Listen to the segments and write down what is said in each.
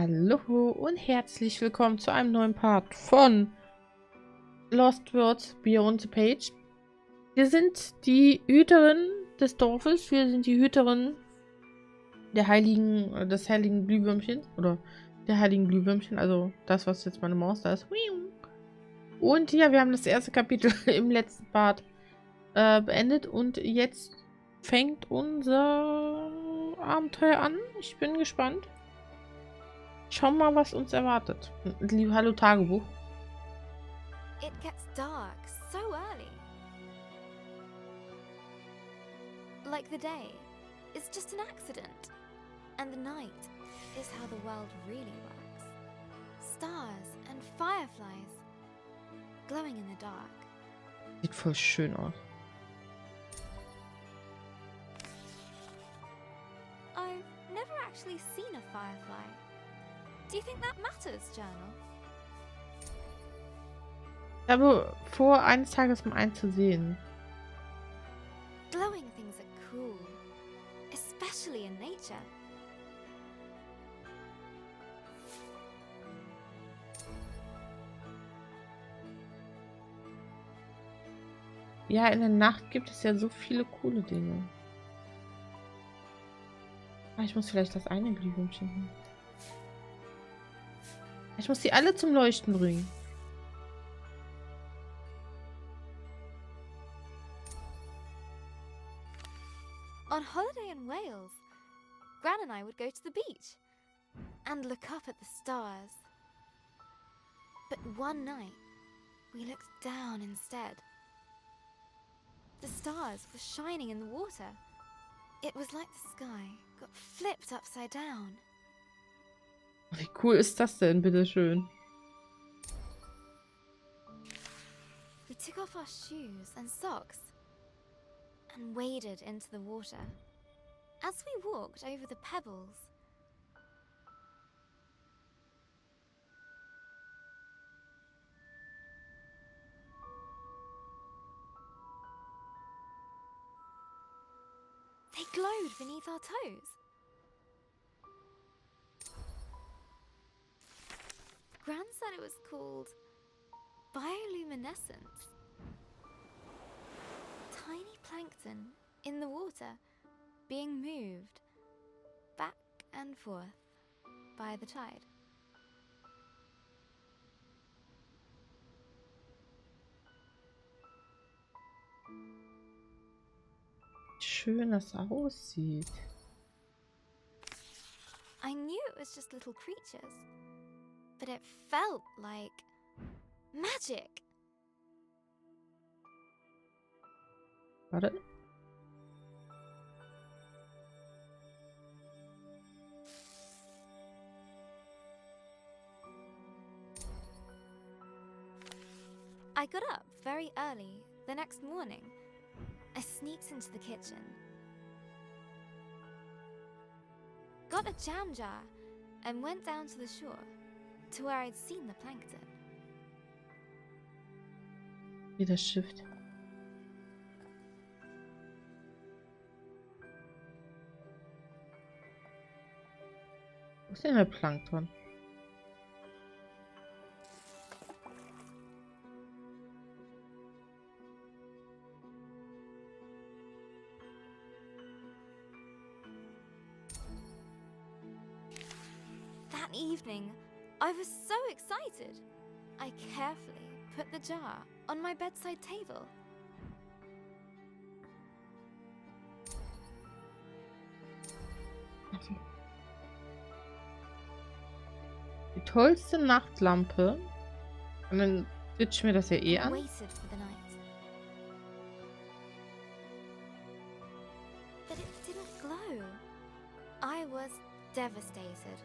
Hallo und herzlich willkommen zu einem neuen Part von Lost Words Beyond the Page. Wir sind die Hüterin des Dorfes, wir sind die Hüterin des heiligen Glühwürmchens oder der heiligen Glühwürmchen, also das, was jetzt meine Maus da ist. Und ja, wir haben das erste Kapitel im letzten Part beendet und jetzt fängt unser Abenteuer an. Ich bin gespannt. Schauen wir mal, was uns erwartet. Hallo Tagebuch. It gets dark so early. Like the day is just an accident, and the night is how the world really works. Stars and fireflies glowing in the dark. Sieht voll schön aus. I've never actually seen a firefly. Do you think that matters, Journal? Ich habe vor, eines Tages mal einen zu sehen. Glowing things are cool, especially in nature. Ja, in der Nacht gibt es ja so viele coole Dinge. Ich muss vielleicht das eine Glühwürmchen nehmen. Ich muss die alle zum Leuchten bringen. On holiday in Wales, Gran and I would go to the beach and look up at the stars. But one night, we looked down instead. The stars were shining in the water. It was like the sky got flipped upside down. Wie cool ist das denn, bitteschön? We took off our shoes and socks and waded into the water. As we walked over the pebbles, they glowed beneath our toes. Gran said it was called bioluminescence. Tiny plankton in the water being moved back and forth by the tide. Schön das aussieht. I knew it was just little creatures, but it felt like magic. Warte. I got up very early the next morning. I sneaked into the kitchen, got a jam jar, and went down to the shore to where I'd seen the plankton. Wieder Shift. Wo ist denn der Plankton? That evening, I was so excited. I carefully put the jar on my bedside table. Die tollste Nachtlampe. Und dann switchen wir das ja eh I an. waited for the night. But it didn't glow. I was devastated.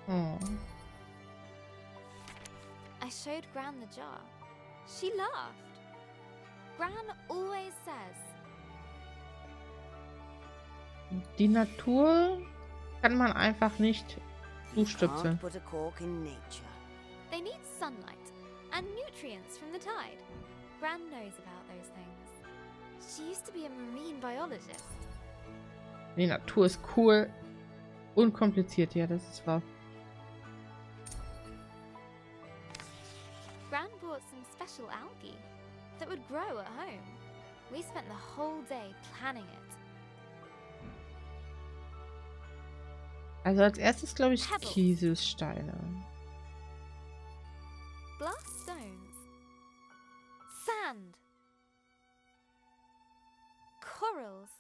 Oh. I showed Gran the jar. She laughed. Gran always says, Die Natur kann man einfach nicht zustöpseln. Can't put a cork in nature. they need sunlight and nutrients from the tide. Gran knows about those things. She used to be a marine biologist. Die Natur ist cool. Unkompliziert, ja, das ist wahr. Gran bought some special algae that would grow at home. We spent the whole day planning it. Also als erstes glaube ich Pebble. Kieselsteine. Glass stones. Sand. Corals.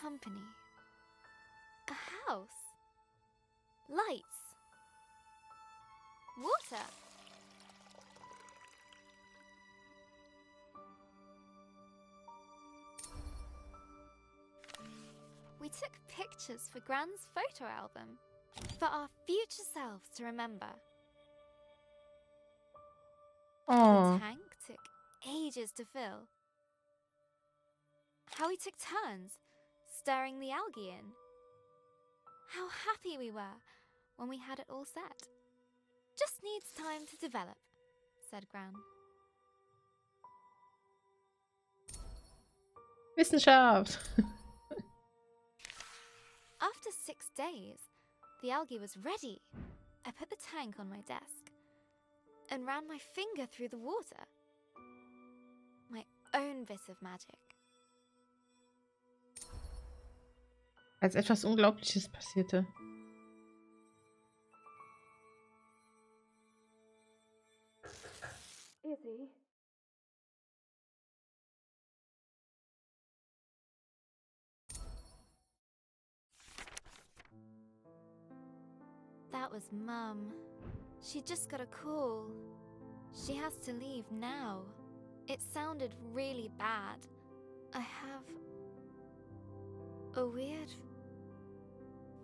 Company. A house. Lights. Water. We took pictures for Gran's photo album for our future selves to remember. Oh, The tank took ages to fill. How we took turns stirring the algae in. How happy we were when we had it all set. Just needs time to develop, said Gran. Wissenschaft. After 6 days, the algae was ready. I put the tank on my desk and ran my finger through the water. My own bit of magic. Als etwas Unglaubliches passierte. Izzy? That was Mum. She just got a call. She has to leave now. It sounded really bad. I have a weird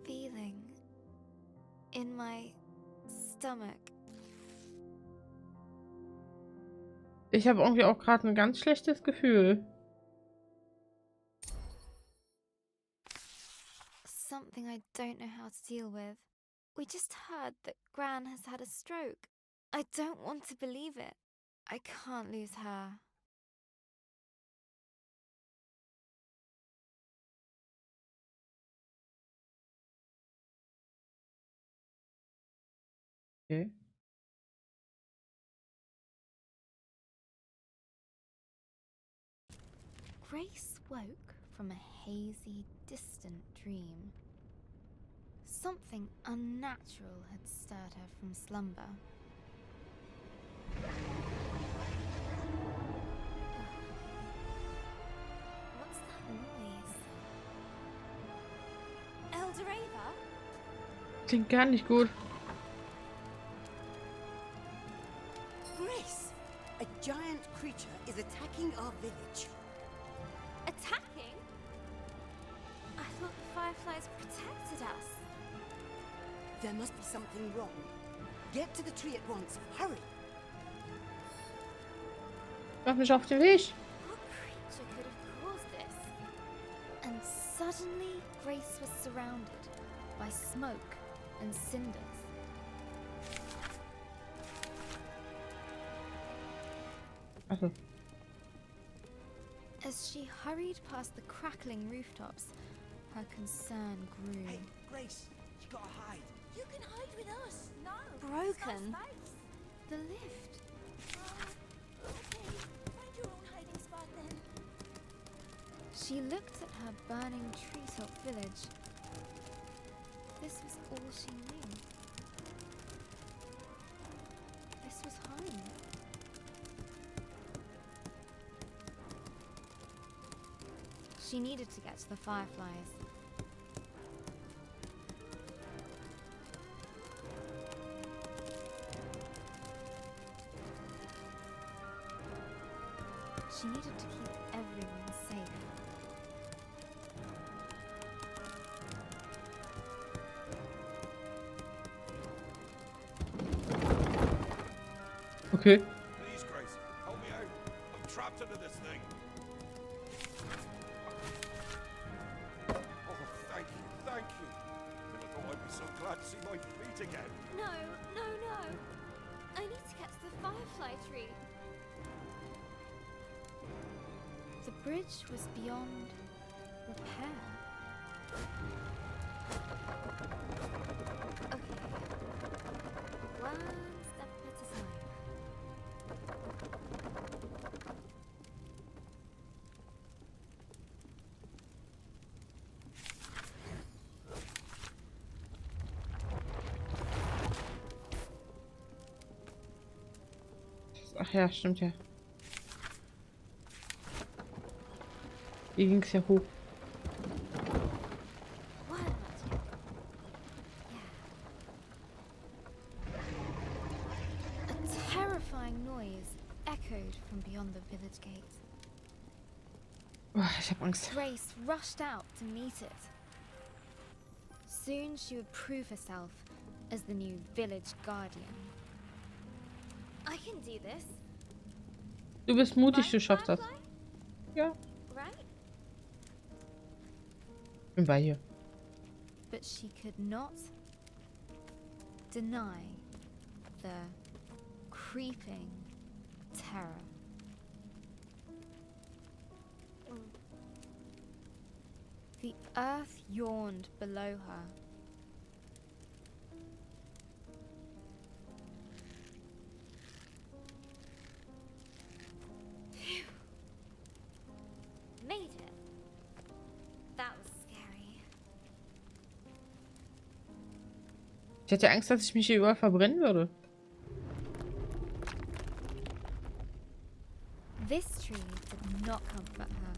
feeling in my stomach. Ich habe irgendwie auch gerade ein ganz schlechtes Gefühl. Something I don't know how to deal with. We just heard that Gran has had a stroke. I don't want to believe it. I can't lose her. Okay. Grace woke from a hazy, distant dream. Something unnatural had stirred her from slumber. What's that noise? Eldoreva? Klingt gar nicht gut. Grace! A giant creature is attacking our village. Attacking? I thought the fireflies protected us. There must be something wrong. Get to the tree at once. Hurry! Mach mich auf den Weg. What creature could have caused this? And suddenly, Grace was surrounded by smoke and cinders. Also, As she hurried past the crackling rooftops, her concern grew. Hey, Grace, you gotta hide. You can hide with us. No. Broken. It's not space. The lift. Okay. Find your own hiding spot then. She looked at her burning treetop village. This was all she knew. This was home. She needed to get to the fireflies. She needed to keep everyone safe. okay. Please, Grace, help me out. I'm trapped under this thing. Oh, thank you, thank you. Never thought I'd be so glad to see my feet again. No, no, no. I need to get to the firefly tree. bridge was beyond repair. Okay. One step at a time. Ach ja, stimmt ja. Hier ging es ja hoch. Wild magic. Yeah. A terrifying noise echoed from beyond the village gate. Oh, ich hab Angst. Grace rushed out to meet it. Soon she would prove herself as the new village guardian. I can do this. Du bist mutig, du schaffst das. Firefly, Ja, right? bin bei ihr. But she could not deny the creeping terror. The earth yawned below her. Phew. Made it. That was scary. Ich hatte Angst, dass ich mich hier überall verbrennen würde. This tree did not comfort her.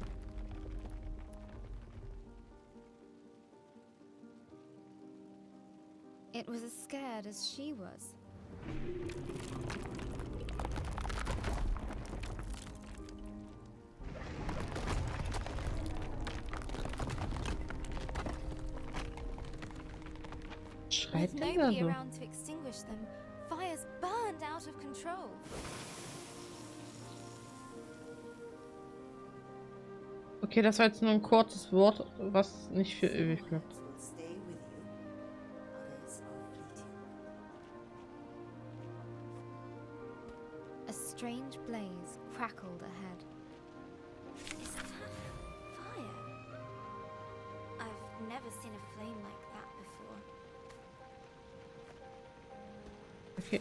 It was as scared as she was. Schreit With denn da nobody so? around to extinguish them, fires burned out of control. Okay, das war jetzt nur ein kurzes Wort, was nicht für ewig bleibt. Some will stay with you, others are fleeting. A strange blaze crackled ahead. Is that fire? I've never seen a flame like that before. Okay.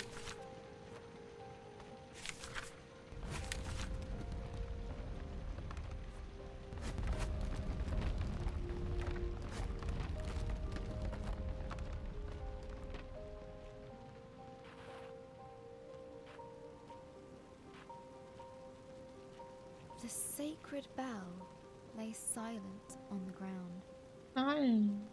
The sacred bell lay silent on the ground. Nein.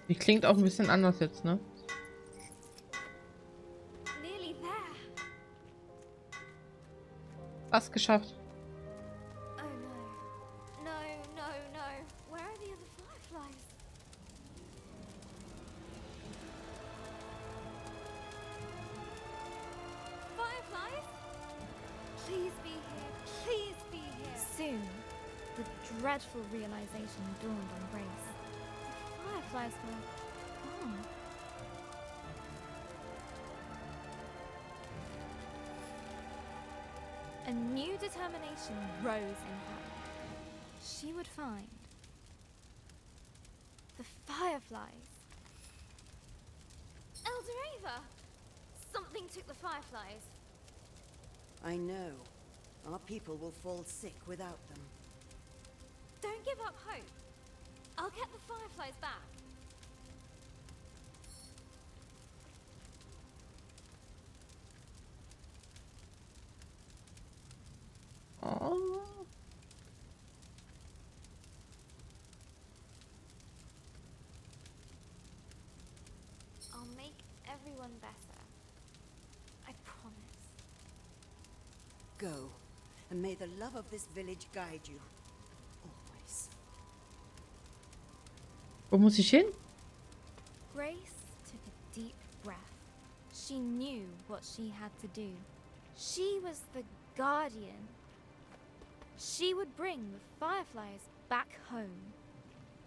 Die klingt auch ein bisschen anders jetzt, ne? Nearly there. Fast geschafft. Oh no. No, no, no. Where are the other fireflies? Fireflies? Please be here. Please be here. Soon, the dreadful realization dawned on Grace. The fireflies were gone. A new determination rose in her. She would find the fireflies. Eldorava! Something took the fireflies. I know. Our people will fall sick without them. Don't give up hope. I'll get the fireflies back. Oh. I'll make everyone better. I promise. Go, and may the love of this village guide you. Always. Wo muss ich hin? Grace took a deep breath. She knew what she had to do. She was the guardian. She would bring the fireflies back home.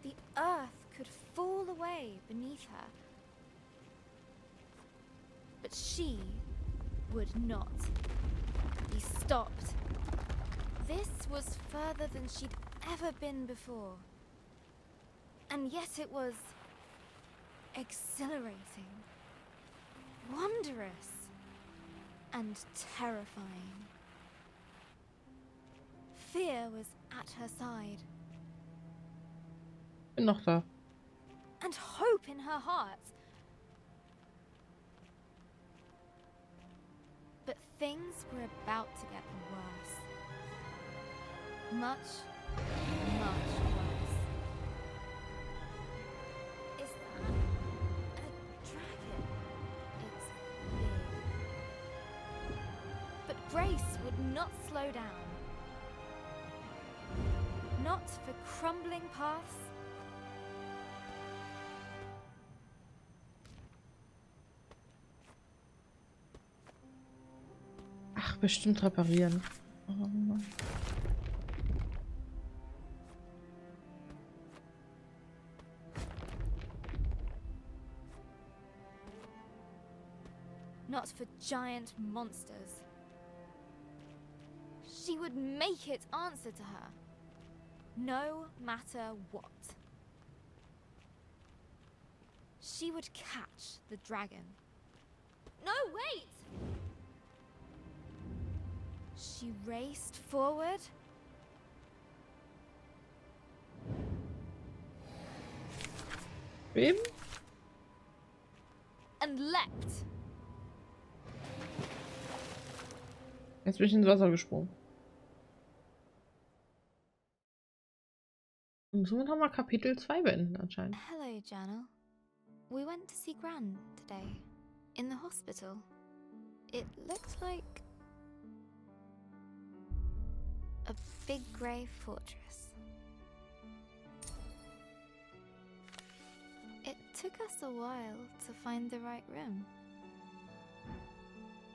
The earth could fall away beneath her. But she would not be stopped. This was further than she'd ever been before. And yet it was exhilarating, wondrous, and terrifying. Fear was at her side, Bin noch da. and hope in her heart. But things were about to get worse. Much, much worse. Is that a dragon? It's big. But Grace would not slow down. Not for crumbling paths. Ach, bestimmt reparieren. Oh. Not for giant monsters. She would make it answer to her, no matter what. She would catch the dragon. No, wait! She raced forward. Wem? And leapt. Jetzt bin ich ins Wasser gesprungen. Und somit haben wir Kapitel 2 beenden anscheinend. Hello, Journal. We went to see Gran today, in the hospital. It looked like a big grey fortress. It took us a while to find the right room.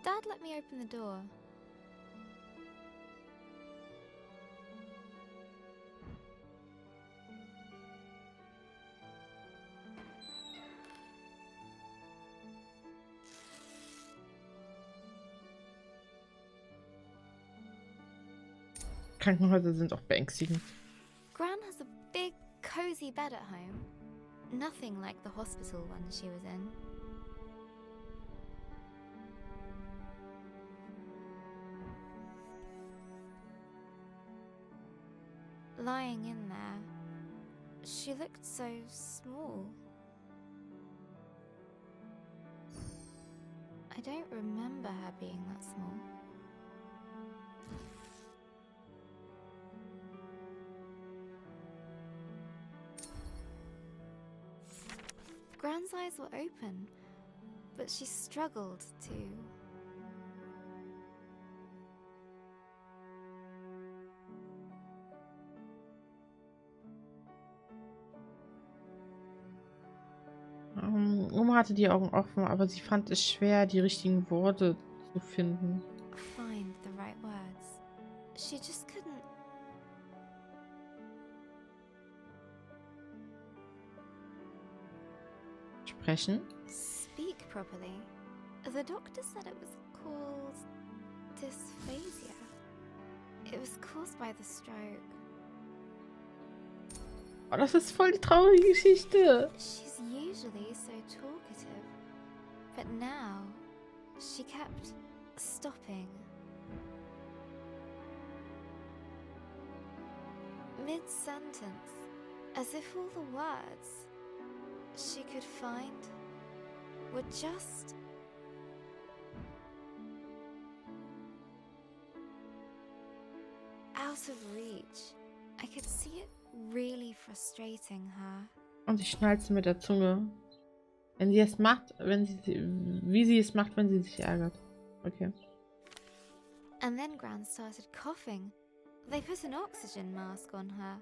Dad let me open the door. Krankenhäuser sind auch beängstigend. Gran has a big, cozy bed at home. Nothing like the hospital one she was in. Lying in there, she looked so small. I don't remember her being that small. Gran's eyes were open, but she struggled to. Oma hatte die Augen offen, aber sie fand es schwer, die richtigen Worte zu finden. Find the right words. She just couldn't. Sprechen? Speak properly. The doctor said it was called dysphasia. It was caused by the stroke. Oh, das ist voll die traurige Geschichte. She's usually so talkative, but now she kept stopping. Mid-sentence, as if all the words she could find were just out of reach. I could see it really frustrating her. Und sie schnalzen mit der Zunge. Wenn sie es macht, wie sie es macht, wenn sie sich ärgert. Okay. And then Gran started coughing. They put an oxygen mask on her.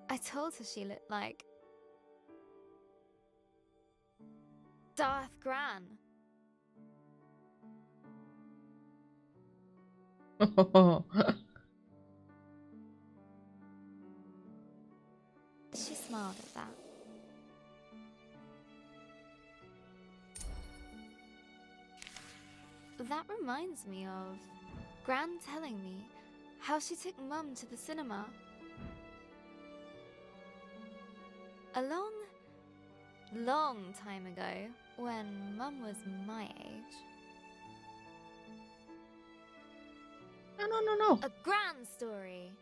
I told her she looked like Darth Gran. She smiled at that. That reminds me of Gran telling me how she took Mum to the cinema. A long, long time ago, when Mum was my age. No. A Gran story!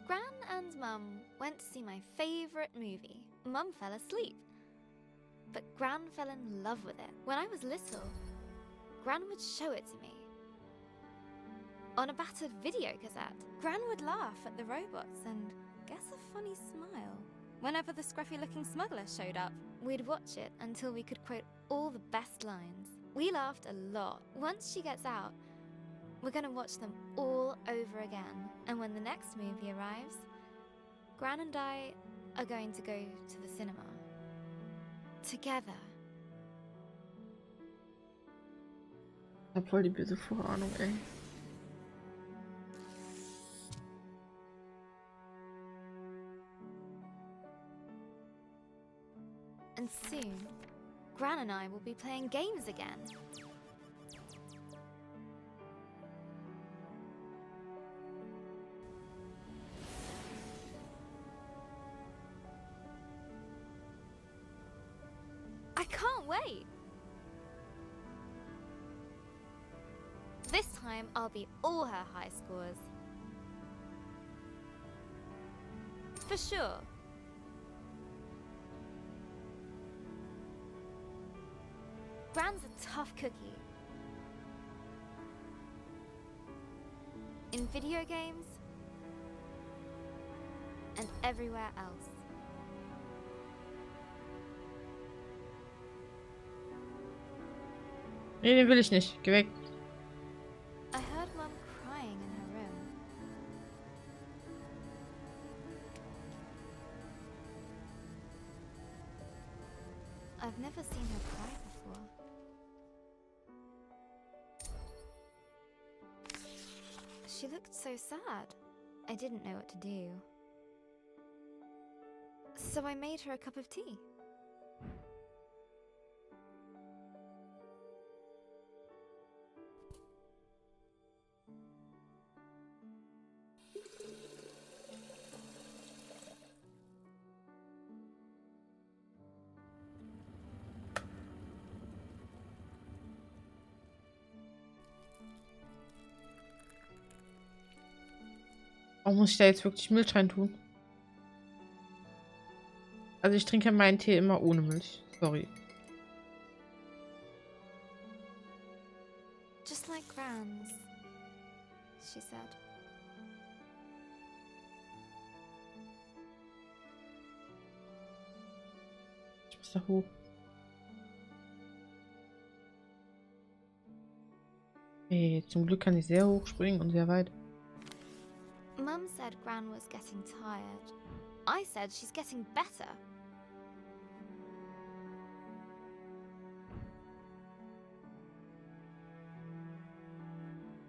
Gran and Mum went to see my favourite movie. Mum fell asleep, but Gran fell in love with it. When I was little, Gran would show it to me on a battered video cassette. Gran would laugh at the robots and guess a funny smile whenever the scruffy-looking smuggler showed up. We'd watch it until we could quote all the best lines. We laughed a lot. Once she gets out, we're gonna watch them all over again. And when the next movie arrives, Gran and I are going to go to the cinema. Together. Ich hab voll die böse Vorahnung, ey. And soon, Gran and I will be playing games again. I can't wait! This time, I'll beat all her high scores. For sure. Gran's a tough cookie. In video games and everywhere else. Nee, den will ich nicht. Geh weg. I heard Mum crying in her room. I've never seen her cry before. She looked so sad. I didn't know what to do. So I made her a cup of tea. Warum muss ich da jetzt wirklich Milch rein tun? Also ich trinke meinen Tee immer ohne Milch. Sorry. Just like Gran's, she said. Ich muss da hoch. Hey, zum Glück kann ich sehr hoch springen und sehr weit. Mum said Gran was getting tired. I said she's getting better.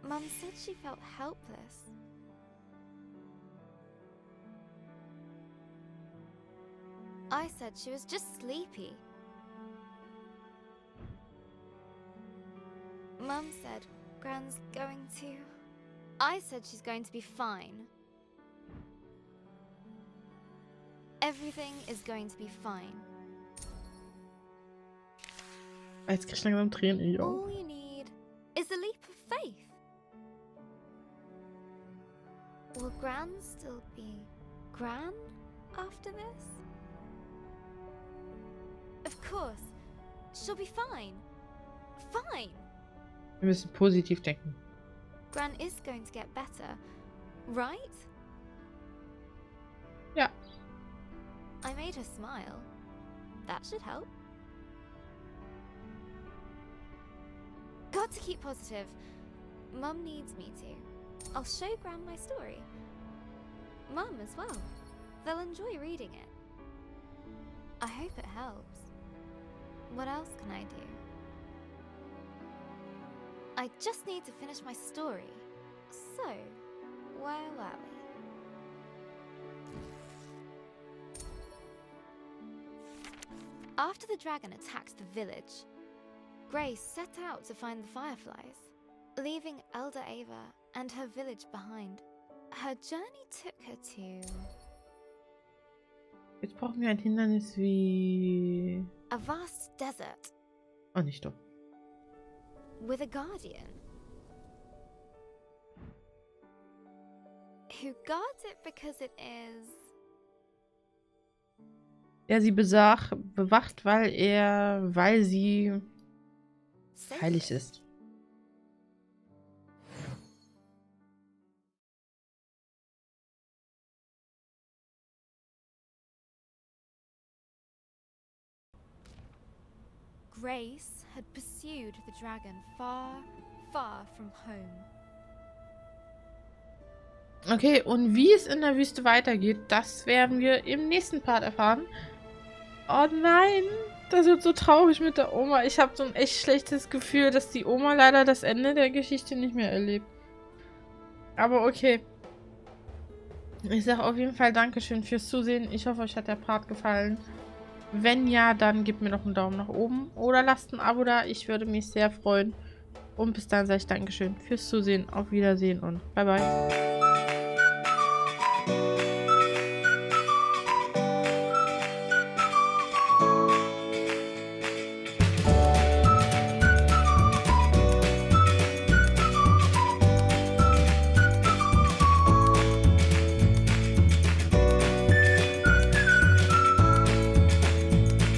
Mum said she felt helpless. I said she was just sleepy. Mum said Gran's going to... I said she's going to be fine. Everything is going to be fine. Jetzt krieg ich langsam Tränen in die Augen. All you need is a leap of faith. Will Gran still be Gran after this? Of course. She'll be fine. Fine. Wir müssen positiv denken. Gran is going to get better, right? Ja. I made her smile. That should help. Got to keep positive. Mum needs me to. I'll show Gran my story. Mum as well. They'll enjoy reading it. I hope it helps. What else can I do? I just need to finish my story. So, where were we? After the dragon attacked the village, Grace set out to find the fireflies, leaving Elder Ava and her village behind. Her journey took her to Jetzt brauchen wir ein Hindernis wie... a vast desert Oh, nicht doch. with a guardian who guards it because it is Der sie bewacht, weil sie heilig sacred. ist. Grace had pursued the dragon far, far from home. Okay, und wie es in der Wüste weitergeht, das werden wir im nächsten Part erfahren. Oh nein, das wird so traurig mit der Oma. Ich habe so ein echt schlechtes Gefühl, dass die Oma leider das Ende der Geschichte nicht mehr erlebt. Aber okay. Ich sage auf jeden Fall Dankeschön fürs Zusehen. Ich hoffe, euch hat der Part gefallen. Wenn ja, dann gebt mir noch einen Daumen nach oben oder lasst ein Abo da. Ich würde mich sehr freuen. Und bis dann sage ich Dankeschön fürs Zusehen. Auf Wiedersehen und bye bye.